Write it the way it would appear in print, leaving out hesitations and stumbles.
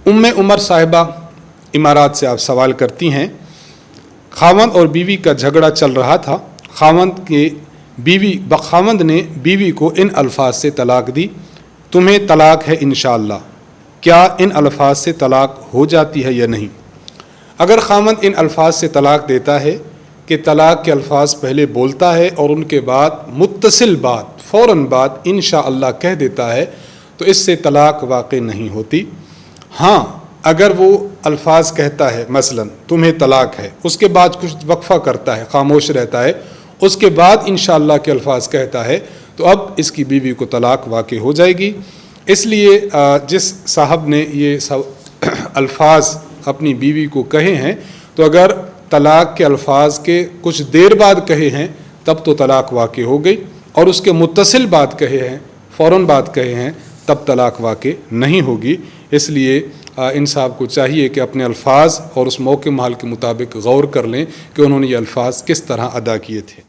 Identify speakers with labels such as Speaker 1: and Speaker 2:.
Speaker 1: उमर साहिबा इमारात से आप सवाल करती हैं, खावंद और बीवी का झगड़ा चल रहा था। खावंद ने बीवी को इन अल्फाज से तलाक दी, तुम्हें तलाक है इंशाअल्लाह। क्या इन अल्फाज से तलाक हो जाती है या नहीं? अगर खावंद इन अल्फाज से तलाक देता है कि तलाक के अल्फाज पहले बोलता है और उनके बाद मुत्तसिल बात फ़ौरन बाद इंशाअल्लाह कह देता है, तो इससे तलाक वाक़ई नहीं होती। हाँ, अगर वो अल्फाज कहता है मसलन तुम्हें तलाक है, उसके बाद कुछ वक्फ़ा करता है, खामोश रहता है, उसके बाद इंशाअल्लाह के अल्फाज कहता है, तो अब इसकी बीवी को तलाक वाक़ई हो जाएगी। इसलिए जिस साहब ने ये सब अल्फाज अपनी बीवी को कहे हैं, तो अगर तलाक के अल्फाज के कुछ देर बाद कहे हैं तब तो तलाक वाक़ई हो गई, और उसके मुत्तसिल बात कहे हैं, फ़ौरन बात कहे हैं, तब तलाक वाक़ई नहीं होगी। इसलिए इन साहब को चाहिए कि अपने अल्फाज और उस मौके माल के मुताबिक गौर कर लें कि उन्होंने ये अल्फाज किस तरह अदा किए थे।